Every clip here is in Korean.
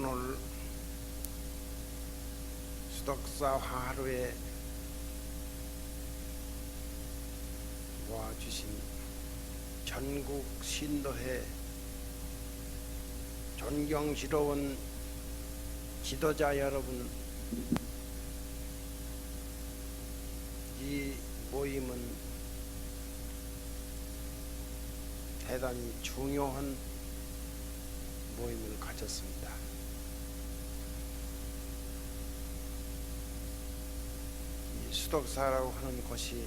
오늘 수덕사 화하루에 와주신 전국 신도회 존경스러운 지도자 여러분, 이 모임은 대단히 중요한 모임을 가졌습니다. 이 수덕사라고 하는 곳이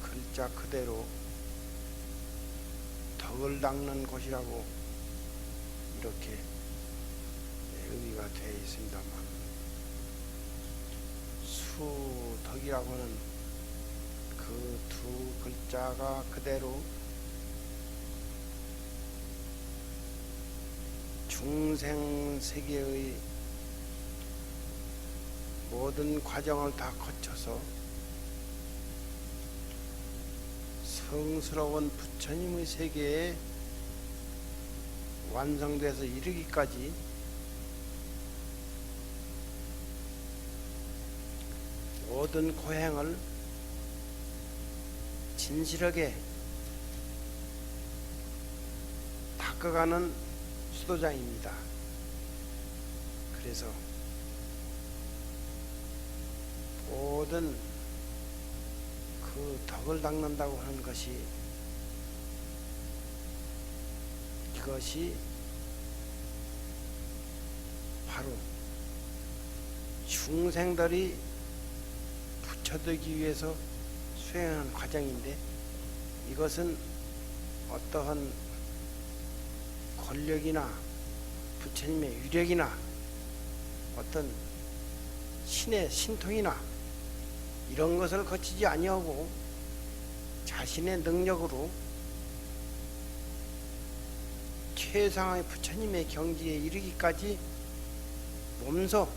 글자 그대로 덕을 닦는 곳이라고 이렇게 의미가 되어 있습니다만, 수덕이라고 하는 그 두 글자가 그대로 중생세계의 모든 과정을 다 거쳐서 성스러운 부처님의 세계에 완성돼서 이르기까지 모든 고행을 진실하게 닦아가는 수도자입니다. 그래서 모든 그 덕을 닦는다고 하는 것이, 이것이 바로 중생들이 부처되기 위해서 수행하는 과정인데, 이것은 어떠한 권력이나 부처님의 위력이나 어떤 신의 신통이나 이런 것을 거치지 아니하고 자신의 능력으로 최상의 부처님의 경지에 이르기까지 몸소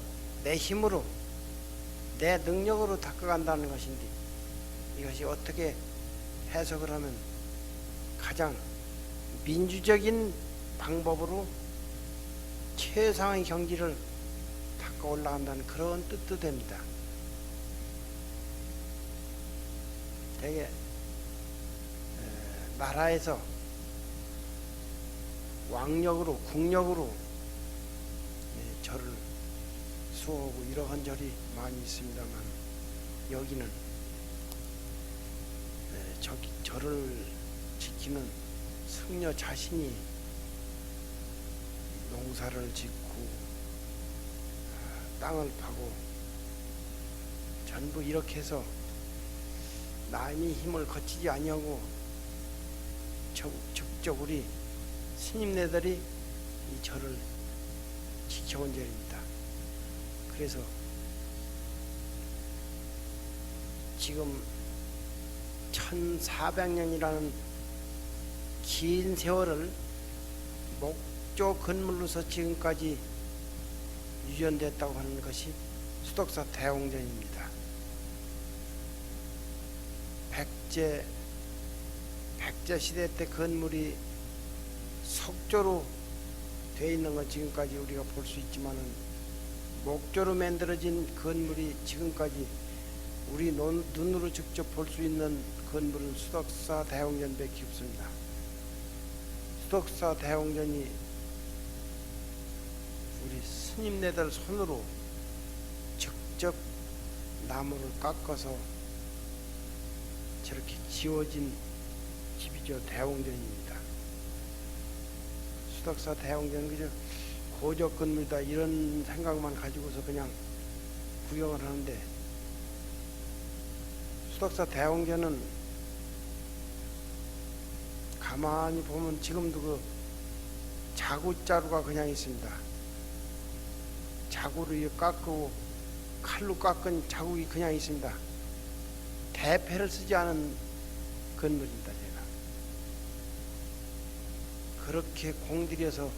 내 힘으로 내 능력으로 닦아간다는 것인데, 이것이 어떻게 해석을 하면 가장 민주적인 방법으로 최상의 경지를 닦아 올라간다는 그런 뜻도 됩니다. 되게 나라에서 왕력으로 국력으로 절을 수호하고 이러한 절이 많이 있습니다만, 여기는 절을 지키는 승려 자신이 농사를 짓고 땅을 파고 전부 이렇게 해서 남의 힘을 거치지 아니하고 직접 우리 스님네들이 이 절을 지켜온 절입니다. 그래서 지금 1400년이라는 긴 세월을 목조 건물로서 지금까지 유전됐다고 하는 것이 수덕사 대홍전입니다. 백제 시대 때 건물이 석조로 되어 있는 건 지금까지 우리가 볼 수 있지만은, 목조로 만들어진 건물이 지금까지 우리 눈으로 직접 볼 수 있는 건물은 수덕사 대홍전밖에 없습니다. 수덕사 대홍전이 우리 스님네들 손으로 직접 나무를 깎아서 저렇게 지어진 집이죠. 대홍전입니다. 수덕사 대홍전은 그저 고적 건물이다 이런 생각만 가지고서 그냥 구경을 하는데, 수덕사 대홍전은 가만히 보면 지금도 그 자구자루가 그냥 있습니다. 자구를 깎고 칼로 깎은 자국이 그냥 있습니다. 대패를 쓰지 않은 건물입니다. 제가 그렇게 공들여서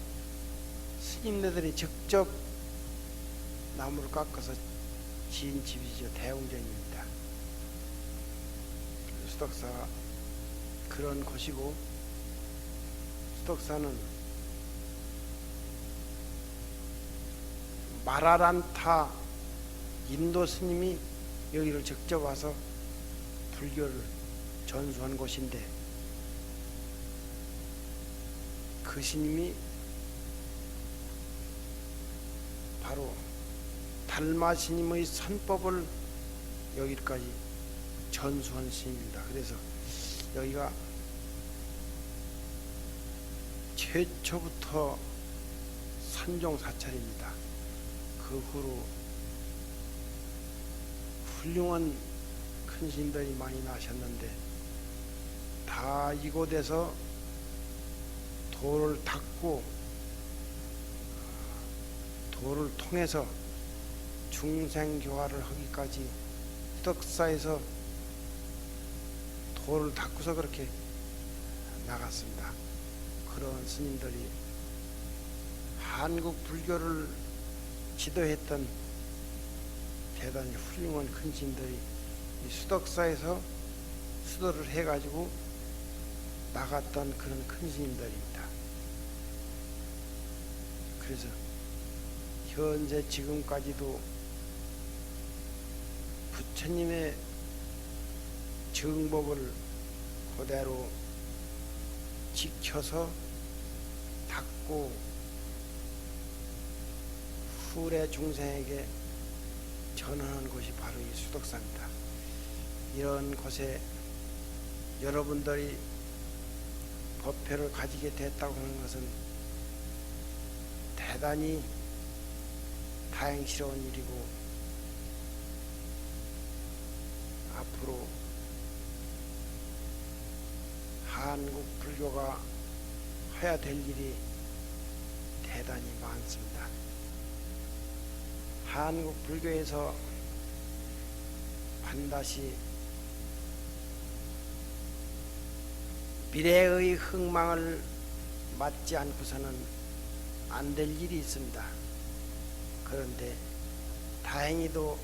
스님네들이 직접 나무를 깎아서 지은 집이죠. 대홍전입니다. 수덕사 그런 곳이고, 수덕사는 마라란타 인도 스님이 여기를 직접 와서 불교를 전수한 곳인데, 그 스님이 바로 달마 스님의 선법을 여기까지 전수한 스님입니다. 그래서 여기가 최초부터 선종사찰입니다. 그 후로 훌륭한 큰 스님들이 많이 나셨는데, 다 이곳에서 도를 닦고 도를 통해서 중생교화를 하기까지 수덕사에서 도를 닦고서 그렇게 나갔습니다. 그런 스님들이 한국 불교를 지도했던 대단히 훌륭한 큰 스님들이 이 수덕사에서 수도를 해가지고 나갔던 그런 큰 스님들입니다. 그래서 현재 지금까지도 부처님의 정법을 그대로 지켜서 닦고 후래 중생에게 전하는 곳이 바로 이 수덕사입니다. 이런 곳에 여러분들이 법회를 가지게 됐다고 하는 것은 대단히 다행스러운 일이고, 앞으로 한국 불교가 해야 될 일이 대단히 많습니다. 한국 불교에서 반드시 미래의 흥망을 맞지 않고서는 안 될 일이 있습니다. 그런데 다행히도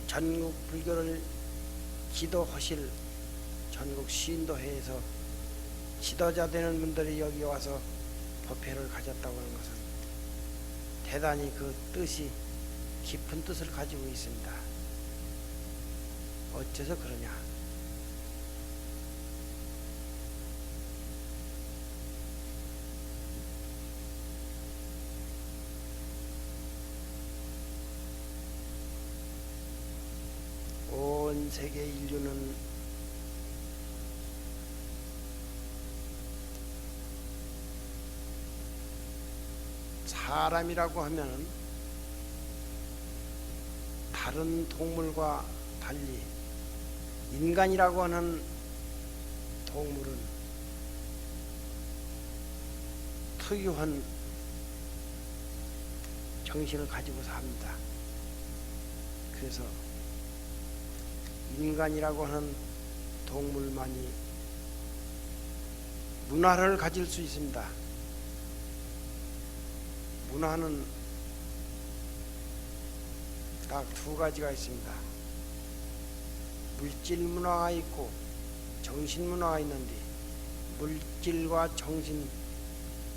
전국 불교를 지도하실 전국 신도회에서 지도자 되는 분들이 여기 와서 법회를 가졌다고 하는 것은 대단히 그 뜻이 깊은 뜻을 가지고 있습니다. 어째서 그러냐? 온 세계 인류는 사람이라고 하면 다른 동물과 달리 인간이라고 하는 동물은 특유한 정신을 가지고 삽니다. 그래서 인간이라고 하는 동물만이 문화를 가질 수 있습니다. 문화는 딱 두 가지가 있습니다. 물질 문화가 있고 정신 문화가 있는데, 물질과 정신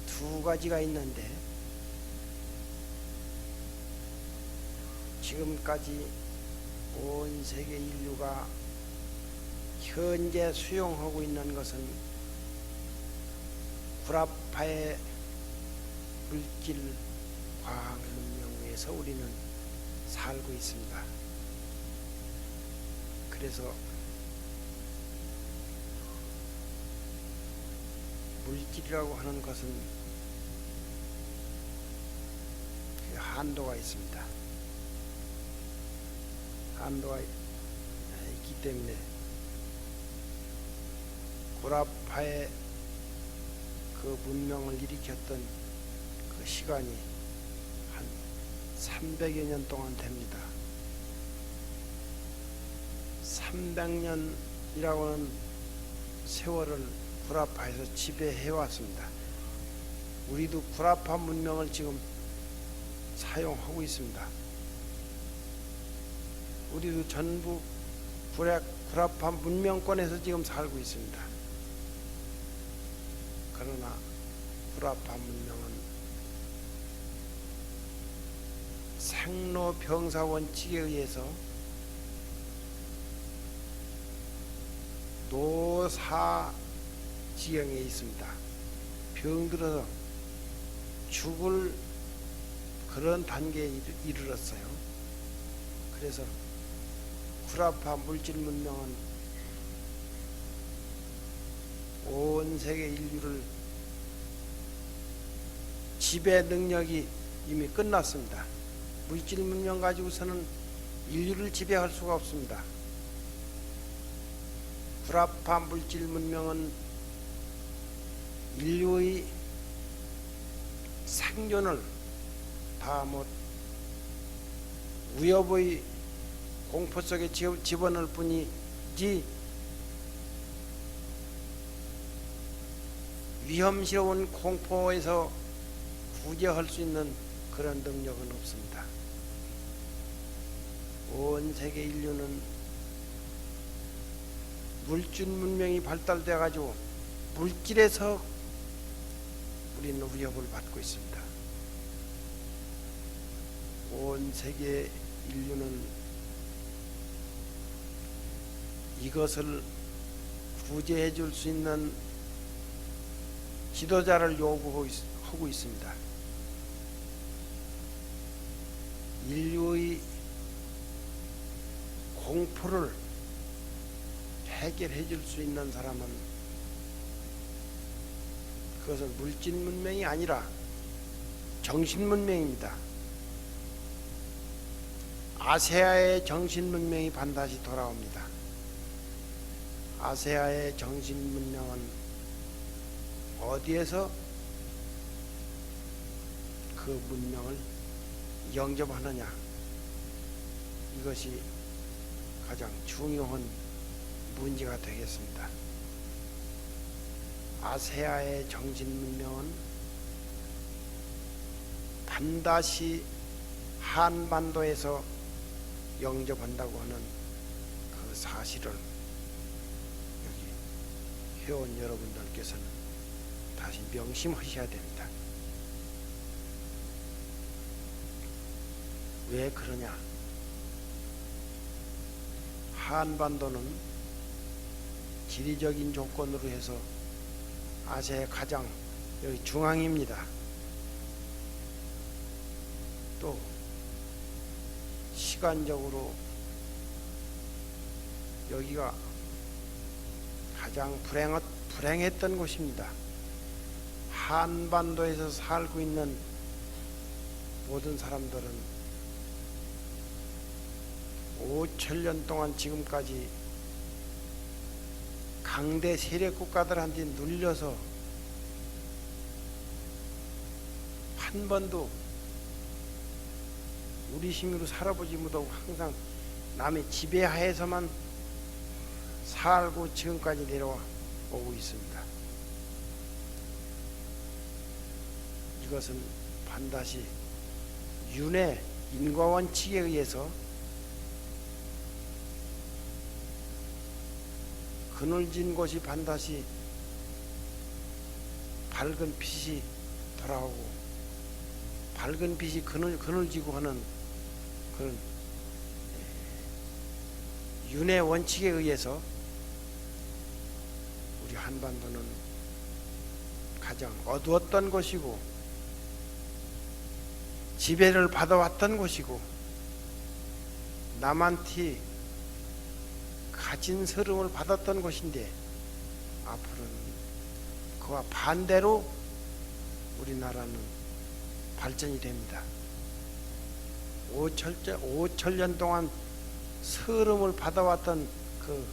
두 가지가 있는데, 지금까지 온 세계 인류가 현재 수용하고 있는 것은 구라파의 물질 과학 문명에서 우리는 살고 있습니다. 그래서 물질이라고 하는 것은 그 한도가 있습니다. 한도가 있기 때문에 구라파의 그 문명을 일으켰던 그 시간이 한 300여 년 동안 됩니다. 300년이라고 하는 세월을 구라파에서 지배해 왔습니다. 우리도 구라파 문명을 지금 사용하고 있습니다. 우리도 전부 구라파 문명권에서 지금 살고 있습니다. 그러나 구라파 문명은 생로병사 원칙에 의해서 노사지경에 있습니다. 병들어서 죽을 그런 단계에 이르렀어요. 그래서 구라파 물질 문명은 온 세계 인류를 지배 능력이 이미 끝났습니다. 물질 문명 가지고서는 인류를 지배할 수가 없습니다. 구라파 물질 문명은 인류의 생존을 다 위협의 공포 속에 집어넣을 뿐이지 위험스러운 공포에서 구제할 수 있는 그런 능력은 없습니다. 온 세계 인류는 물질 문명이 발달되어 가지고 물질에서 우리는 위협을 받고 있습니다. 온 세계 인류는 이것을 구제해 줄 수 있는 지도자를 요구하고 있습니다. 인류의 공포를 해결해 줄 수 있는 사람은 그것은 물질 문명이 아니라 정신 문명입니다. 아세아의 정신 문명이 반드시 돌아옵니다. 아세아의 정신 문명은 어디에서 그 문명을 영접하느냐, 이것이 가장 중요한 문제가 되겠습니다. 아세아의 정신 문명은 반드시 한반도에서 영접한다고 하는 그 사실을 여기 회원 여러분들께서는 다시 명심하셔야 됩니다. 왜 그러냐? 한반도는 지리적인 조건으로 해서 아시아의 가장 여기 중앙입니다. 또 시간적으로 여기가 가장 불행했던 곳입니다. 한반도에서 살고 있는 모든 사람들은 5천년 동안 지금까지 강대 세력 국가들한테 눌려서 한 번도 우리 힘으로 살아보지 못하고 항상 남의 지배하에서만 살고 지금까지 내려와 오고 있습니다. 이것은 반드시 윤회 인과원칙에 의해서 그늘진 곳이 반드시 밝은 빛이 돌아오고 밝은 빛이 그늘지고 하는 그런 윤회 원칙에 의해서 우리 한반도는 가장 어두웠던 곳이고 지배를 받아왔던 곳이고 남한테 가진 서름을 받았던 곳인데 앞으로는 그와 반대로 우리나라는 발전이 됩니다. 5천년 동안 서름을 받아왔던 그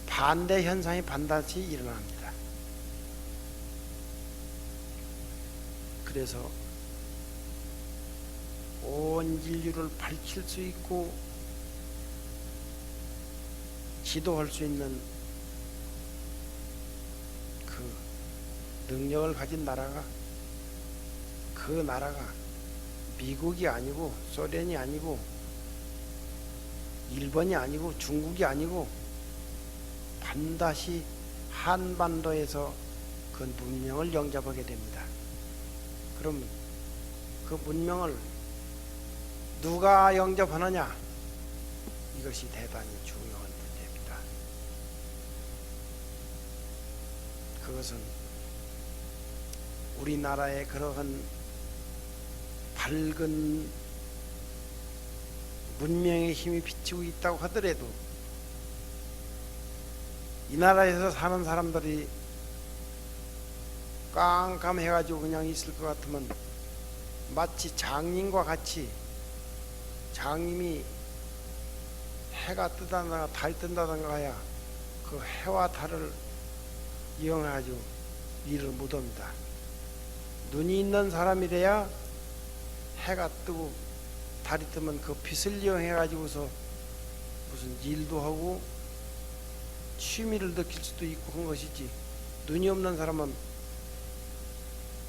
반대 현상이 반드시 일어납니다. 그래서 온 인류를 밝힐 수 있고 지도할 수 있는 그 능력을 가진 나라가 그 나라가 미국이 아니고 소련이 아니고 일본이 아니고 중국이 아니고 반드시 한반도에서 그 문명을 영접하게 됩니다. 그럼 그 문명을 누가 영접하느냐? 이것이 대단히 중요한 문제입니다. 그것은 우리나라의 그러한 밝은 문명의 힘이 비치고 있다고 하더라도 이 나라에서 사는 사람들이 깜깜해가지고 그냥 있을 것 같으면 마치 장님과 같이 장님이 해가 뜨다든가 달 뜬다든가 해야 그 해와 달을 이용해가지고 일을 못합니다. 눈이 있는 사람이래야 해가 뜨고 달이 뜨면 그 빛을 이용해가지고서 무슨 일도 하고 취미를 느낄 수도 있고 한 것이지, 눈이 없는 사람은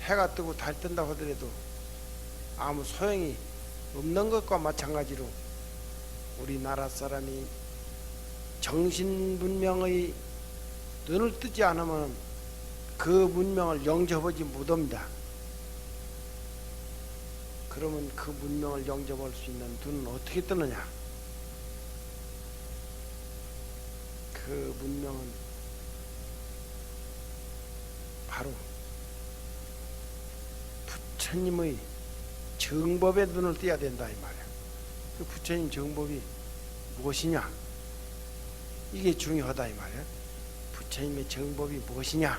해가 뜨고 달 뜬다고 하더라도 아무 소용이 없는 것과 마찬가지로 우리나라 사람이 정신문명의 눈을 뜨지 않으면 그 문명을 영접하지 못합니다. 그러면 그 문명을 영접할 수 있는 눈은 어떻게 뜨느냐? 그 문명은 바로 부처님의 정법의 눈을 띄어야 된다 이 말이야. 그 부처님 정법이 무엇이냐? 이게 중요하다 이 말이야. 부처님의 정법이 무엇이냐?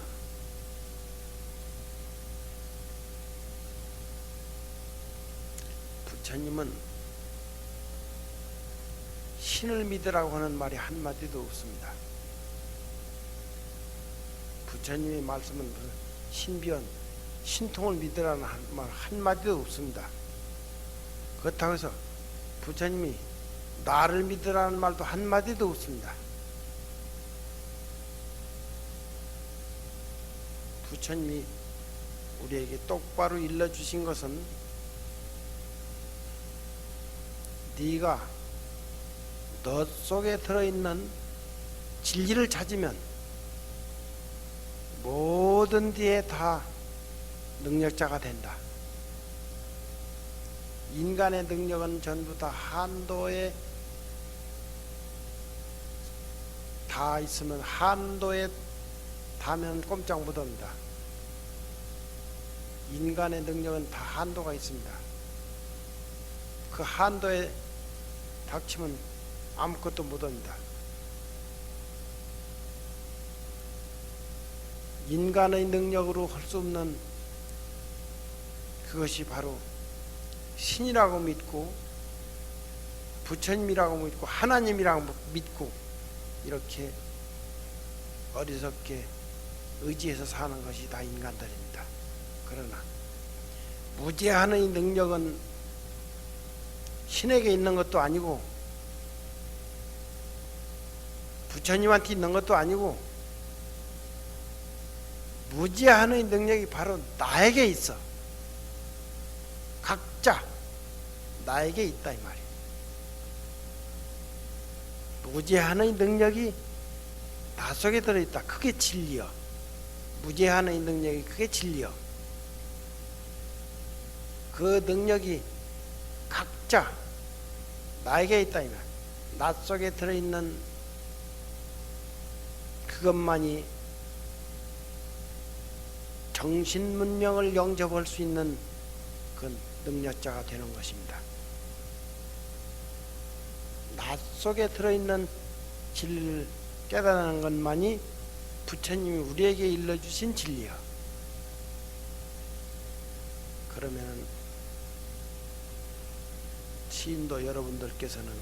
부처님은 신을 믿으라고 하는 말이 한마디도 없습니다. 부처님의 말씀은 신비한 신통을 믿으라는 말 한마디도 없습니다. 그렇다고 해서 부처님이 나를 믿으라는 말도 한마디도 없습니다. 부처님이 우리에게 똑바로 일러주신 것은 네가 너 속에 들어있는 진리를 찾으면 모든 데에 다 능력자가 된다. 인간의 능력은 전부 다 한도에 다 있으면 한도에 닿으면 꼼짝 못합니다. 인간의 능력은 다 한도가 있습니다. 그 한도에 닥치면 아무것도 못합니다. 인간의 능력으로 할 수 없는 그것이 바로 신이라고 믿고 부처님이라고 믿고 하나님이라고 믿고 이렇게 어리석게 의지해서 사는 것이 다 인간들입니다. 그러나 무제한의 능력은 신에게 있는 것도 아니고 부처님한테 있는 것도 아니고 무제한의 능력이 바로 나에게 있어. 각자 나에게 있다 이 말이에요. 무제한의 능력이 나 속에 들어있다. 그게 진리여. 무제한의 능력이 그게 진리여. 그 능력이 각자 나에게 있다 이 말이에요. 나 속에 들어있는 그것만이 정신문명을 영접할 수 있는 그 능력자가 되는 것입니다. 나 속에 들어있는 진리를 깨달는 것만이 부처님이 우리에게 일러주신 진리야. 그러면 시인도 여러분들께서는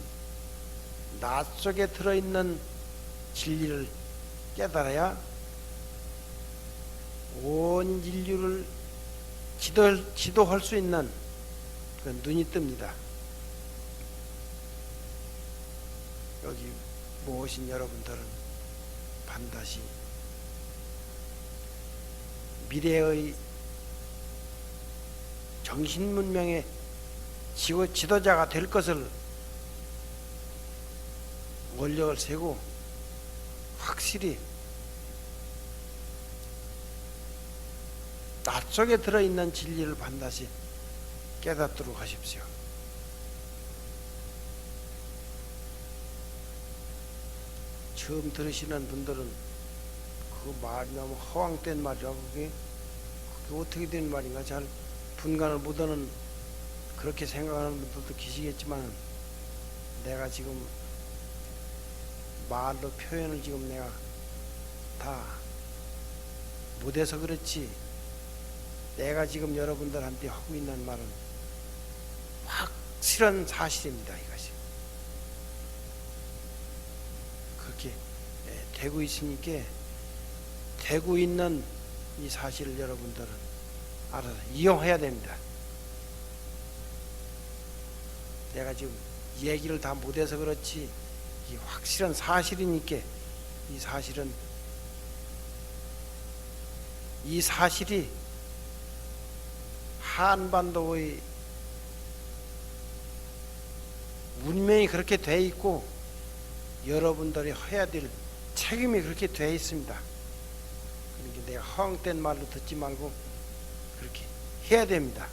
나 속에 들어있는 진리를 깨달아야 온 인류를 지도할 수 있는 그 눈이 뜹니다. 여기 모으신 여러분들은 반드시 미래의 정신문명의 지도자가 될 것을 원력을 세고 확실히 낯 속에 들어있는 진리를 반드시 깨닫도록 하십시오. 처음 들으시는 분들은 그 말이 너무 허황된 말이라고 그게 어떻게 된 말인가 잘 분간을 못하는 그렇게 생각하는 분들도 계시겠지만 내가 지금 말로 표현을 지금 내가 다 못해서 그렇지 내가 지금 여러분들한테 하고 있는 말은 확실한 사실입니다. 이것이 그렇게 되고 있으니까 되고 있는 이 사실을 여러분들은 알아서 이용해야 됩니다. 내가 지금 얘기를 다 못해서 그렇지 이 확실한 사실이니까 이 사실이 한반도의 운명이 그렇게 돼 있고 여러분들이 해야 될 책임이 그렇게 돼 있습니다. 그러니까 내가 허황된 말로 듣지 말고 그렇게 해야 됩니다.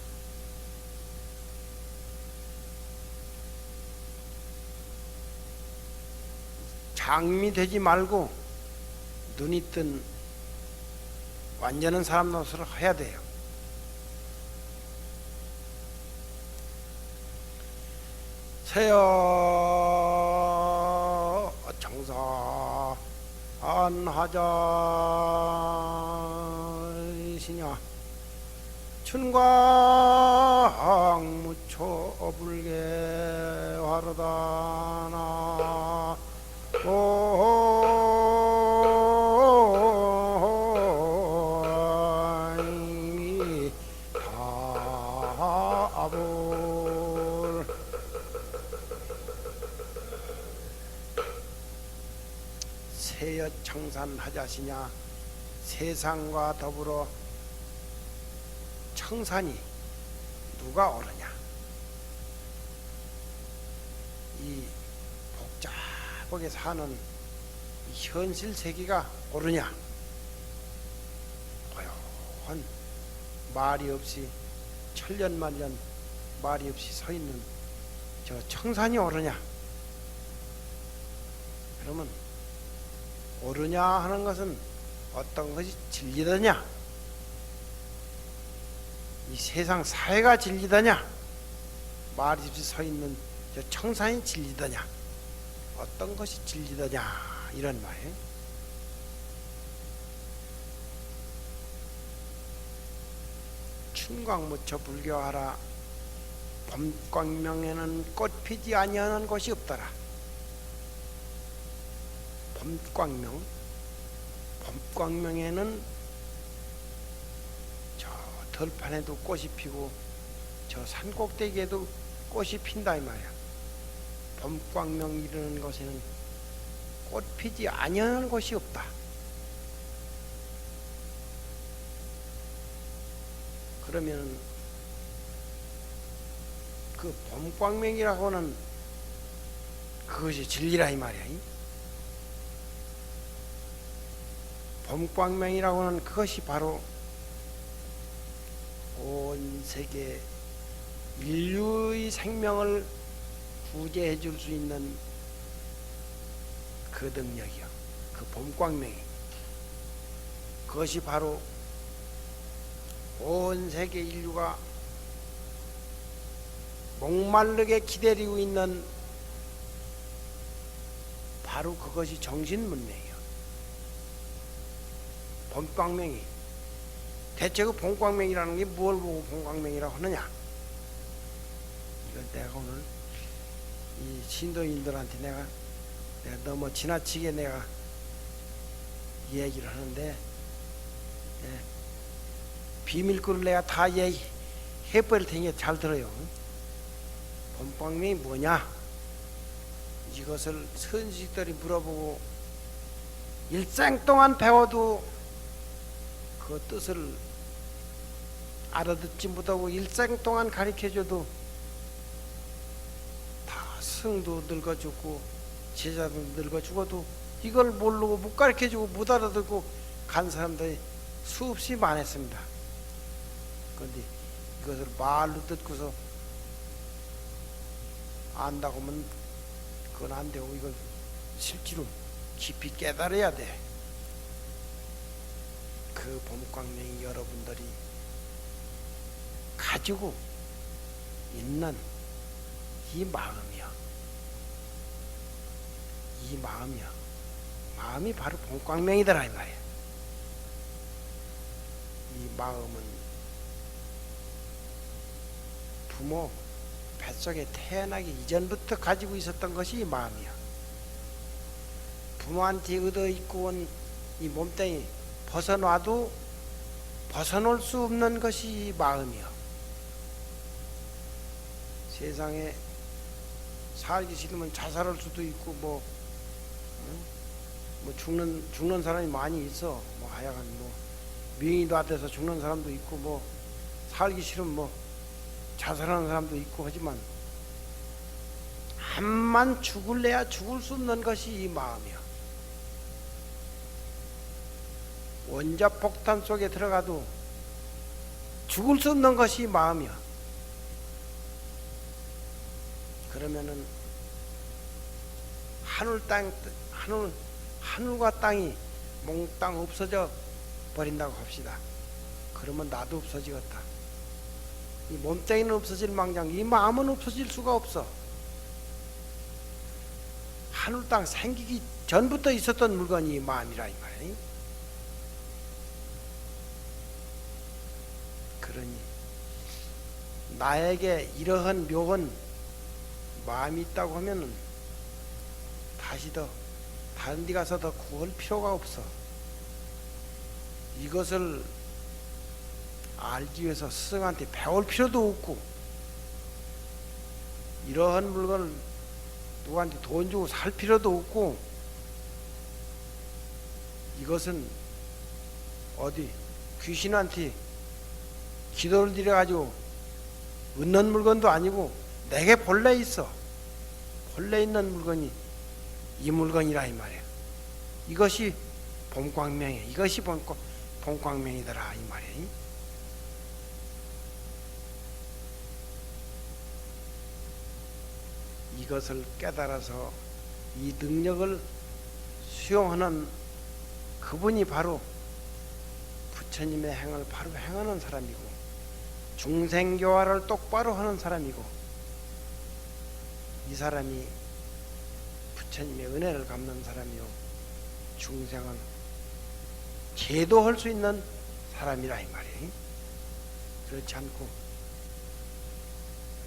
장미 되지 말고 눈이 뜬 완전한 사람 노릇을 해야 돼요. 세여 청사안하자시냐 춘광무초 불개 화르다나 오이미 다불 세여청산하자시냐 세상과 더불어 청산이 누가 옳으냐 이 복잡하게 사는 현실 세계가 옳으냐 고요한 말이 없이 천년만년 말이 없이 서 있는 저 청산이 옳으냐 그러면 옳으냐 하는 것은 어떤 것이 진리더냐 이 세상 사회가 진리더냐 말이 없이 서 있는 저 청산이 진리더냐 어떤 것이 진리더냐 이런 말이에요. 춘광무초 불교하라 봄광명에는 꽃 피지 아니하는 곳이 없더라. 봄광명에는 저 들판에도 꽃이 피고 저 산꼭대기에도 꽃이 핀다 이 말이야. 봄광명 이르는 곳에는 꽃 피지 아니하는 곳이 없다. 그러면 그 봄광명이라고 하는 그것이 진리라 이 말이야. 봄광명이라고 하는 그것이 바로 온 세계 인류의 생명을 구제해 줄 수 있는 그 능력이요. 그 봄광명이 그것이 바로 온 세계 인류가 목마르게 기다리고 있는 바로 그것이 정신문명이요. 봄광명이 대체 그 봄광명이라는 게 뭘 보고 봄광명이라고 하느냐 이걸 내가 오늘 이 신도인들한테 내가 너무 지나치게 내가 얘기를 하는데 비밀글을 내가 다 얘기해버릴 테니까 잘 들어요. 봄광명이 뭐냐 이것을 선지식들이 물어보고 일생 동안 배워도 그 뜻을 알아듣지 못하고 일생 동안 가르쳐줘도 다 성도 늙어 죽고 제자도 늙어 죽어도 이걸 모르고 못 가르쳐주고 못 알아듣고 간 사람들이 수없이 많았습니다. 그런데 이것을 말로 듣고서 안다고 하면 그건 안 되고 이걸 실제로 깊이 깨달아야 돼. 그 봄광명이 여러분들이 가지고 있는 이 마음이요. 이 마음이요. 마음이 바로 봄광명이더라 이 말이야. 이 마음은 부모 뱃속에 태어나기 이전부터 가지고 있었던 것이 이 마음이야. 부모한테 얻어 입고 온 이 몸뚱이 벗어놔도 벗어놓을 수 없는 것이 이 마음이야. 세상에 살기 싫으면 자살할 수도 있고 뭐 죽는 사람이 많이 있어. 뭐 하여간 뭐 명의도 안 돼서 죽는 사람도 있고 뭐 살기 싫으면 뭐 자살하는 사람도 있고 하지만 암만 죽을래야 죽을 수 없는 것이 이 마음이야. 원자폭탄 속에 들어가도 죽을 수 없는 것이 이 마음이야. 그러면은 하늘과 땅이 몽땅 없어져 버린다고 합시다. 그러면 나도 없어지겠다. 이 몸뚱이는 없어질 망정 이 마음은 없어질 수가 없어. 하늘 땅 생기기 전부터 있었던 물건이 이 마음이라 이 말이야. 그러니 나에게 이러한 묘한 마음이 있다고 하면은 다시 더 다른 데 가서 더 구할 필요가 없어. 이것을 알기 위해서 스승한테 배울 필요도 없고 이러한 물건을 누구한테 돈 주고 살 필요도 없고 이것은 어디 귀신한테 기도를 드려가지고 얻는 물건도 아니고 내게 본래 있어. 본래 있는 물건이 이 물건이라 이 말이야. 이것이 봄광명이야. 이것이 봄광명이더라 이 말이야. 이것을 깨달아서 이 능력을 수용하는 그분이 바로 부처님의 행을 바로 행하는 사람이고 중생교화를 똑바로 하는 사람이고 이 사람이 부처님의 은혜를 갚는 사람이요 중생을 제도할 수 있는 사람이라 이 말이에요. 그렇지 않고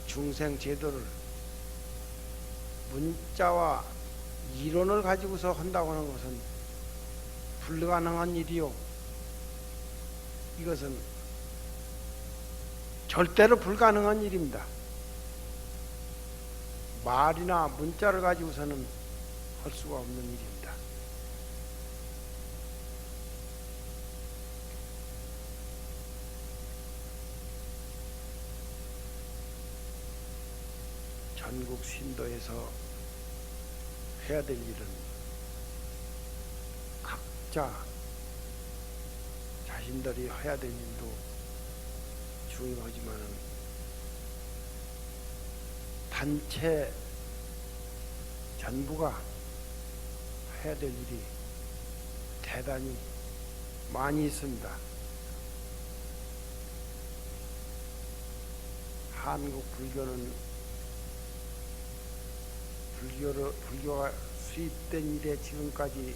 중생 제도를 문자와 이론을 가지고서 한다고 하는 것은 불가능한 일이요. 이것은 절대로 불가능한 일입니다. 말이나 문자를 가지고서는 할 수가 없는 일입니다. 전국 신도에서 해야 될 일은 각자 자신들이 해야 될 일도 중요하지만은 단체 전부가 해야 될 일이 대단히 많이 있습니다. 한국 불교는 불교가 수입된 이래 지금까지